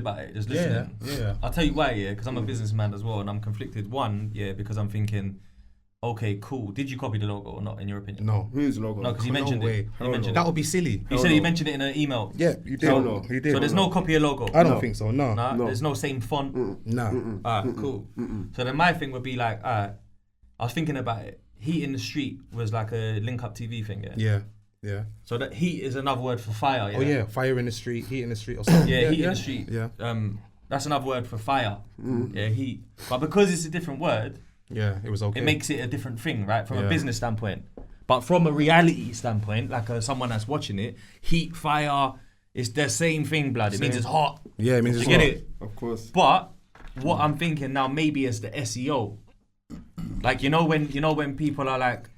about it, just listening. Yeah. I'll tell you why, because I'm a businessman as well, and I'm conflicted. One, because I'm thinking, okay, cool. Did you copy the logo or not, in your opinion? No. Whose logo? No, because he mentioned it. He mentioned That it. would be silly. He said he mentioned it in an email. Yeah, you did. You did. So there's no copy of logo. I don't think so. No. There's no same font. No. Alright, cool. So then my thing would be like, I was thinking about it. Heat in the street was like a link up TV thing, Yeah. So that heat is another word for fire, Oh yeah, fire in the street, heat in the street or something. Heat in the street. Yeah. That's another word for fire. Yeah, heat. But because it's a different word, it was okay. It makes it a different thing, right? From a business standpoint. But from a reality standpoint, like someone that's watching it, heat, fire, it's the same thing, blood. It means it's hot. Yeah, it means it's hot. You get it? Of course. But what I'm thinking now maybe is the SEO. Like when people are like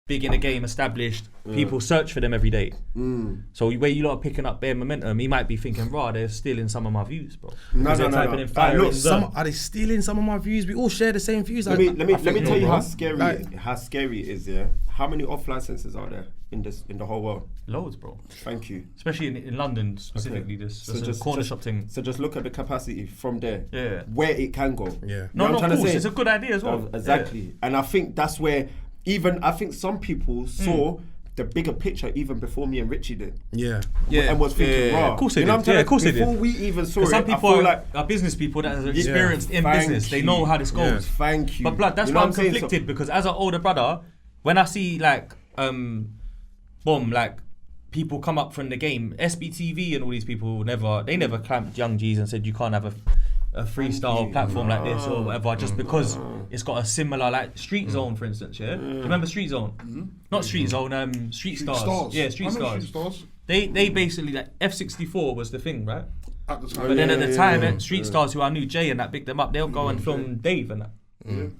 big in the game, established, people search for them every day. So where you lot are picking up bare momentum, he might be thinking, raw, they're stealing some of my views, bro. No. Are they stealing some of my views? We all share the same views. Let me tell you how scary it is, yeah? How many off licenses are there in the whole world? Loads, bro. Thank you. Especially in London specifically, this a corner shop thing. So just look at the capacity from there. Yeah. Where it can go. Yeah. No, of course, it's a good idea as well. Exactly. Yeah. And I think that's where I think some people saw the bigger picture even before me and Richie did. Yeah. And was thinking, raw. Of course they did. Of course they did. Before we even saw it, some people are business people that are experienced in business. They know how this goes. Thank you. But blood, that's why I'm conflicted because as an older brother, when I see like people come up from the game, SBTV and all these people never clamped Young G's and said you can't have a freestyle platform like this or whatever just because it's got a similar like Street Zone, for instance. Do you remember Street Zone? Not Street Zone. Street Stars. Yeah, Street Stars. They basically like F64 was the thing, right? At the time. But then at the time, Street Stars, who I knew Jay and that bigged them up, they'll go and film Dave and that.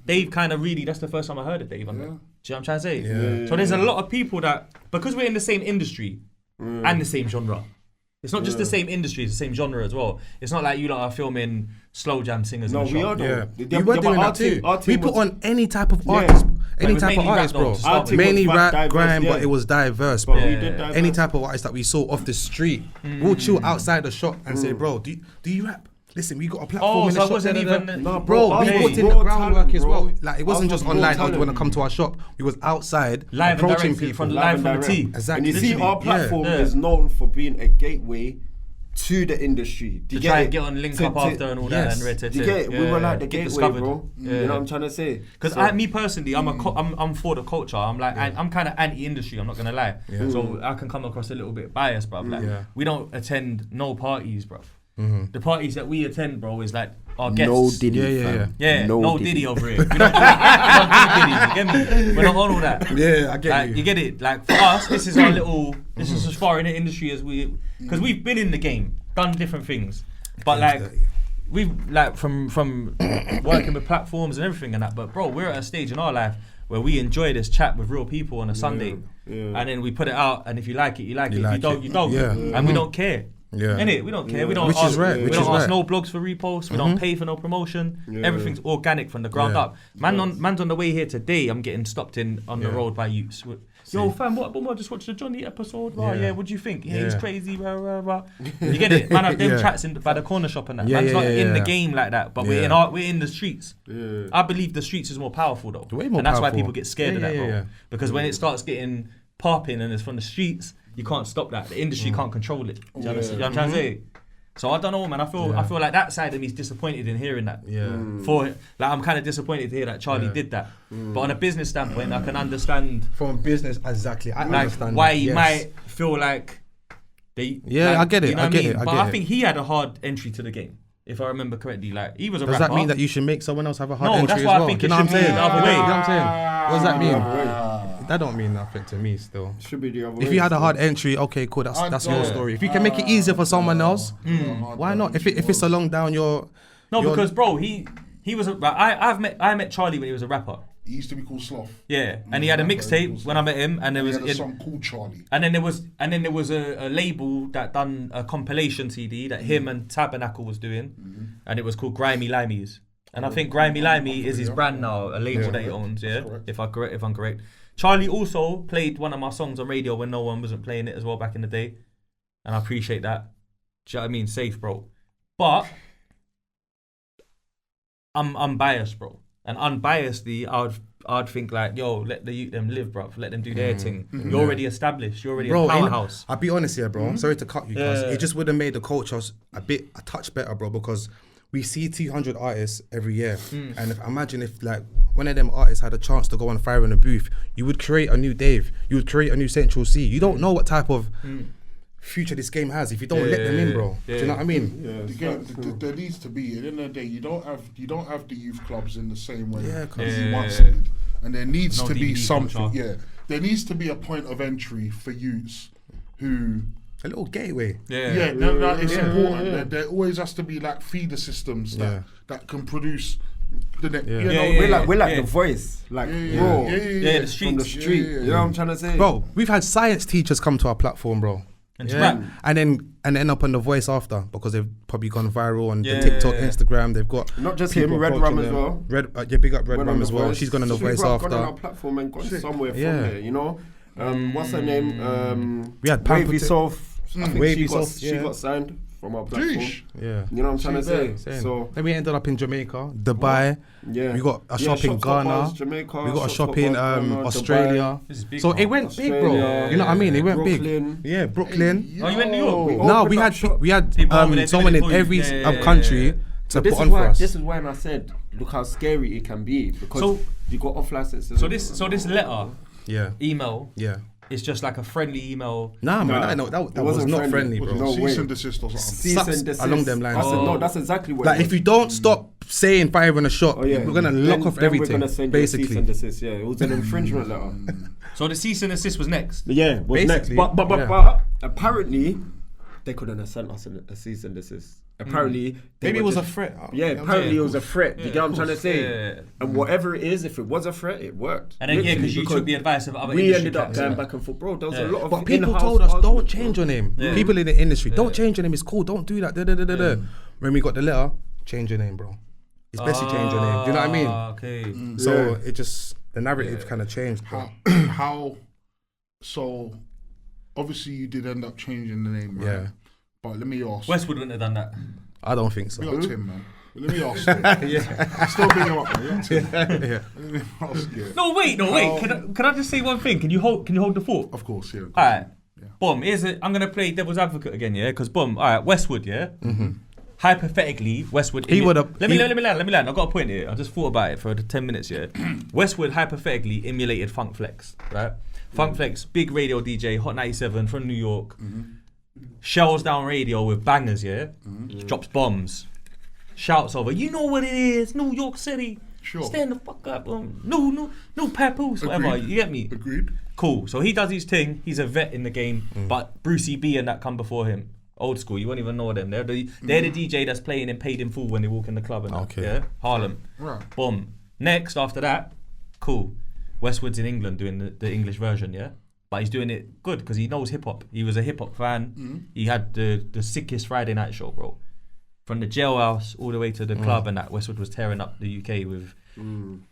Dave kind of really, that's the first time I heard of Dave. Do you know what I'm trying to say? So there's a lot of people that, because we're in the same industry and the same genre, it's not just the same industry, it's the same genre as well. It's not like you lot are filming slow jam singers in the we shop. are though. We were doing that too. We put on any type of artist, bro. Mainly rap, grime, but it was diverse, bro. Any type of artist that we saw off the street, we'll chill outside the shop and say, bro, do you rap? Listen, we got a platform in the shop. Wasn't even... No, bro, we put in the groundwork as well. Like, it wasn't just online, oh, do you want to come to our shop? We was outside, live approaching people. Live from the T. Exactly. And you see, our platform is known for being a gateway to the industry. To try and get on Link Up After and all that. And you get it? We were like the gateway, bro. You know what I'm trying to say? Because me personally, I'm for the culture. I'm like, I'm kind of anti-industry, I'm not going to lie. So I can come across a little bit biased, bro. Like, we don't attend no parties, bro. The parties that we attend, bro, is like our guests. No Diddy, no Diddy over here. We don't do Diddy, you get me? We're not on all that. Yeah, I get like, you get it? Like for us, this is our little. This is as far in the industry as because we've been in the game, done different things, but like we've like from working with platforms and everything and that. But bro, we're at a stage in our life where we enjoy this chat with real people on a Sunday, and then we put it out, and if you like it, you like it. If you don't, you don't, and we don't care. Innit? We don't care. We don't ask, we don't ask no blogs for reposts. We don't pay for no promotion. Everything's organic from the ground up. Man's on the way here today. I'm getting stopped on the road by youths. Yo, fam, what I just watched the Johnny episode. Right, what do you think? Yeah, he's crazy. Rah, rah, rah. You get it? Man, them chats by the corner shop and that. Man's not in the game like that, but we're in the streets. I believe the streets is more powerful though, and that's why people get scared of that, bro. Because when it starts getting popping and it's from the streets, you can't stop that. The industry can't control it. Do you understand what I'm trying to say? So I don't know, man. I feel like that side of me is disappointed in hearing that. I'm kind of disappointed to hear that Charlie did that. But on a business standpoint, I can understand from business exactly. I understand why he might feel like they. Yeah, I get it. You know I get it. But I think he had a hard entry to the game, if I remember correctly. Like he was a rapper. Does that mean that you should make someone else have a hard entry as well? No, that's why I think it should be the other way. You know what I'm saying? What does that mean? That don't mean nothing to me still. Should be the other way. If you had a hard entry, okay, cool, that's your story. If you can make it easier for someone else, why not? If it's along down your... because bro, he was I met Charlie when he was a rapper. He used to be called Sloth. Yeah, and he had a mixtape when I met him, and there was a song called Charlie. And then there was a label that done a compilation CD that him and Tabernacle was doing, and it was called Grimy Limeys. And I think Grimy Limey is his brand now, a label that he owns. Yeah, if I'm correct. Charlie also played one of my songs on radio when no one wasn't playing it as well back in the day, and I appreciate that. Do you know what I mean? Safe, bro. But I'm biased, bro. And unbiasedly, I'd think like, yo, let the youth them live, bruv. Let them do their thing. You're already established. You're already a powerhouse. I'll be honest here, bro. Sorry to cut you, guys. It just would have made the culture a touch better, bro, because we see 200 artists every year. And imagine if like one of them artists had a chance to go on fire in a booth, you would create a new Dave. You would create a new Central C. You don't know what type of future this game has if you don't let them in, bro. Do you know what I mean? There needs to be, at the end of the day, you don't have the youth clubs in the same way you once did. And there needs to be DVD something. culture. There needs to be a point of entry for youths who. A little gateway. It's important. There always has to be like feeder systems that can produce the next. We're like the voice, like raw. The streets. From the street. You know what I'm trying to say, Bro, we've had science teachers come to our platform, bro. And rap. And end up on The Voice after because they've probably gone viral on the TikTok, Instagram. They've got not just him, Red Rum as well. Big up Red Rum as well. She's gone on The Voice after. Gone on our platform and gone somewhere from there, you know. What's her name? We had Wavy Soft. I think she got signed from our platform. Yeah. You know what I'm trying to say? Same. So then we ended up in Jamaica, Dubai. Yeah. We got a shop in Shops Got Ghana. Barz, Jamaica. We got a Shops shop Got in Barz, Australia. This is big, So man. it went big, bro. You know what I mean? It went Brooklyn. big. Yeah, Brooklyn. Oh, you went to New York? No, we had People over there someone doing in it for every you. country to put on for us. This is why I said, look how scary it can be because you got off licenses. So this letter, email, it's just like a friendly email. Nah, man, that was not friendly, bro. No Cease way. and desist or something. Cease and desist. Along them lines. No, that's exactly what. Like if you don't stop saying fire in a shop, we're gonna lock off everything. We're gonna send basically. cease and desist. Yeah, it was an infringement letter. So the cease and desist was next. Yeah, was next. Basically, But apparently they couldn't have sent us a cease and desist. Apparently, maybe it was a threat. Apparently it was a threat. You get what I'm trying to say? Yeah. And whatever it is, if it was a threat, it worked. And then because you took the advice of other we industry ended up cats, going back and forth, bro. There was a lot of But people in-house told us, don't arguments, change bro. your name. People in the industry, don't change your name. It's cool. Don't do that. When we got the letter, change your name, bro. It's best you change your name. Do you know what I mean? Okay. So it just the narrative kind of changed. Bro. How? So obviously you did end up changing the name, right? Yeah. But let me ask. Westwood wouldn't have done that. I don't think so. We got Tim, man. But let me ask you. Still big him up, man. Let me ask you. No, wait. Can I just say one thing? Can you hold the fort? Of course, yeah. All right. Boom. I'm gonna play devil's advocate again, yeah. Because boom. All right. Westwood, yeah. Hypothetically, Westwood. He would have. Let me land. I've got a point here. I just thought about it for 10 minutes, yeah. Westwood hypothetically emulated FunkFlex, right? FunkFlex, big radio DJ, Hot 97 from New York. Shells down radio with bangers, yeah. Drops bombs. Shouts over, you know what it is, New York City. Sure. Stand the fuck up. No papoose, whatever. You get me? Agreed. Cool. So he does his thing. He's a vet in the game. But Brucey B and that come before him. Old school. You won't even know them. They're the DJ that's playing and paid in full when they walk in the club. And Okay. That, yeah. Harlem. Right. Boom. Next, after that, cool. Westwood's in England doing the English version, yeah? But he's doing it good because he knows hip hop. He was a hip hop fan. He had the sickest Friday night show, bro. From the jailhouse all the way to the club and that. Westwood was tearing up the UK with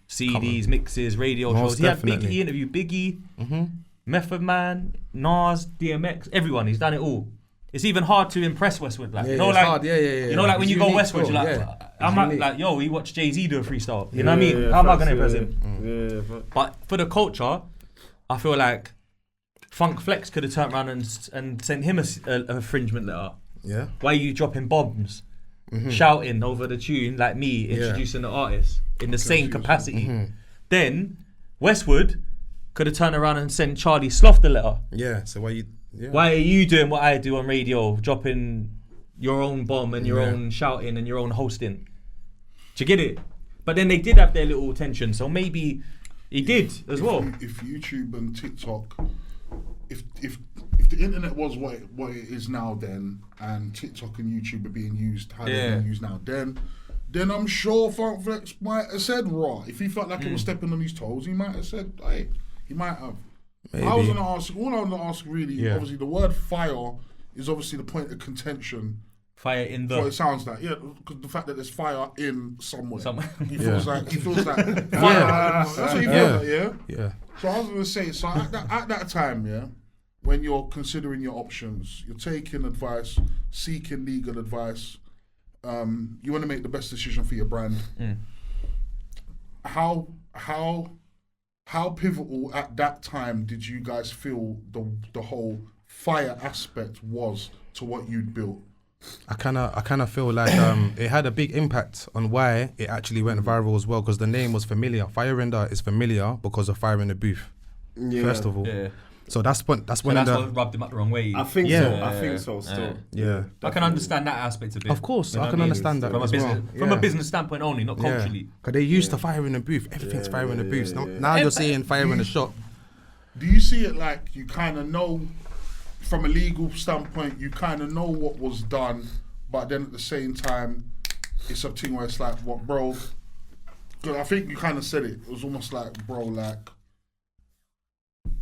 CDs, mixes, radio shows. He definitely. He interviewed Biggie, Method Man, Nas, DMX, everyone. He's done it all. It's even hard to impress Westwood, like it's hard. You know, like when It's you go unique, Westwood, bro. you're like, It's I'm not unique. like, yo, we watched Jay-Z do a freestyle. You know what I mean? How am I gonna impress him? Yeah, But for the culture, I feel like FunkFlex could have turned around and sent him a infringement letter. Yeah. Why are you dropping bombs, shouting over the tune like me introducing the artist in the same capacity? Then Westwood could have turned around and sent Charlie Sloth the letter. Yeah. So why you? Yeah. Why are you doing what I do on radio, dropping your own bomb and your own shouting and your own hosting? Do you get it? But then they did have their little tension, so maybe he did as well. If YouTube and TikTok, if the internet was what it is now then, and TikTok and YouTube are being used how they're being used now, then I'm sure FunkFlex might have said raw. If he felt like it was stepping on his toes, he might have said, hey, he might have. Maybe. All I was gonna ask really, obviously the word fire is obviously the point of contention. Fire in What it the... sounds like, because the fact that there's fire in somewhere. He Yeah. feels like fire. That's what he feels like, Yeah. So I was gonna say, so at that time, when you're considering your options, you're taking advice, seeking legal advice, you want to make the best decision for your brand. How pivotal at that time did you guys feel the whole fire aspect was to what you'd built? I kind of feel like it had a big impact on why it actually went viral as well, because the name was familiar. Fire Render is familiar because of Fire in the Booth. First of all. So that's what rubbed him up the wrong way. I think so. I think so. Still, I can understand that aspect of it. Of course, I can understand that from a business standpoint only, not culturally. Because they used to fire in the booth. Everything's fire in the booth. Now you're seeing fire in the shop. Do you see it like you kind of know, from a legal standpoint, you kind of know what was done, but then at the same time, it's a thing where it's like, what, bro? Because I think you kind of said it. It was almost like, bro, like,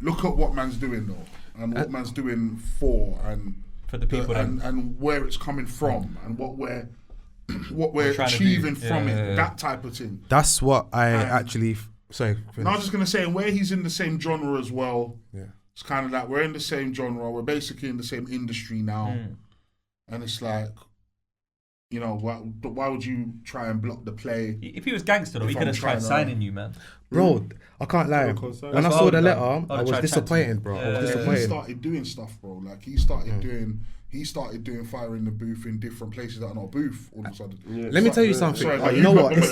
look at what man's doing though, and what man's doing for the people, and where it's coming from, and what we're achieving from it, that type of thing. That's what I actually. Sorry. And I was just gonna say, where he's in the same genre as well. It's kind of like we're in the same genre. We're basically in the same industry now, and it's like, you know, why would you try and block the play? If he was gangster, though, he could have tried signing you, man. Bro, I can't lie. When I saw the letter, I was disappointed, bro. I was disappointed. He started doing stuff, bro. Like he started doing fire in the booth in different places that are not booth all of a sudden. Let me tell you something. Sorry, you know what? It's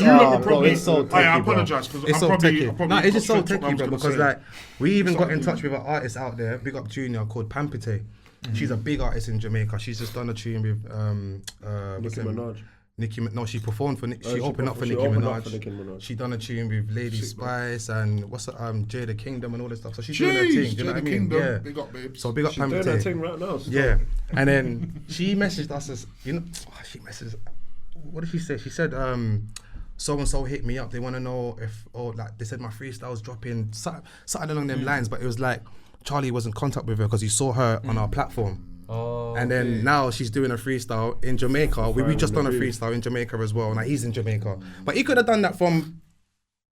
so techy, I apologise because it's so techy. No, it's just so techy, bro. Because like we even got in touch with an artist out there, big up Junior, called Pampite. She's a big artist in Jamaica. She's just done a tune with Nicki Minaj. No, she performed for. She opened up for Nicki Minaj. She done a tune with Lady Spice and Jay the Kingdom and all this stuff. So she's doing her thing. Do you know what I mean? Yeah. Big up, babes. So big up Pampite. She's doing her thing right now. Yeah. And then she messaged us as what did she say? She said so and so hit me up. They want to know if like they said my freestyle's dropping something along them lines, but it was like Charlie was in contact with her because he saw her on our platform. And then now she's doing a freestyle in Jamaica. We just done a freestyle in Jamaica as well. Now he's in Jamaica, but he could have done that from,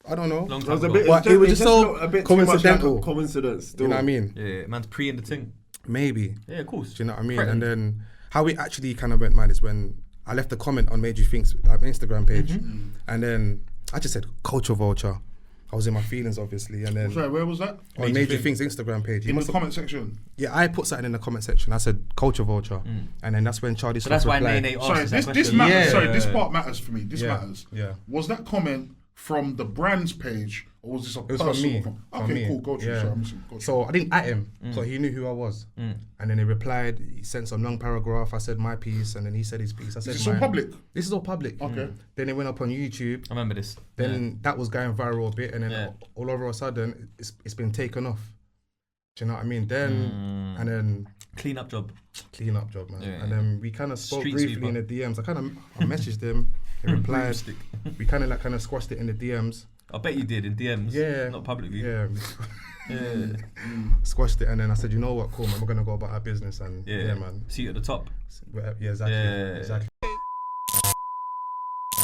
I don't know. It was just so coincidental. Like coincidence. Still. You know what I mean? Yeah, man's pre in the thing. Maybe. Yeah, of course. Do you know what I mean? And then how we actually kind of went mad is when I left a comment on Made You Think's Instagram page, and then I just said culture vulture. I was in my feelings, obviously, and then. Sorry, where was that? On Made You Think's Instagram page. In the comment section. Yeah, I put something in the comment section. I said culture vulture, and then that's when Charlie Sloth replied. That's why Nene sorry, this matters. Sorry, this part matters for me. This matters. Yeah. Was that comment from the brand's page, or was this a personal from me? Okay, cool. Go to So I didn't at him, so he knew who I was. And then he replied. He sent some long paragraph. I said my piece, and then he said his piece. I said, "This is all public." This is all public. Okay. Then it went up on YouTube. I remember this. Then that was going viral a bit, and then all over a sudden, it's been taken off. Do you know what I mean? Then and then clean up job, man. And then we kind of spoke briefly in the DMs. I messaged him. He replied. We kind of squashed it in the DMs. I bet you did in DMs. Yeah. Not publicly. Yeah. Squashed it, and then I said, you know what, cool, man, we're gonna go about our business, and man. See you at the top. Yeah, exactly. Exactly.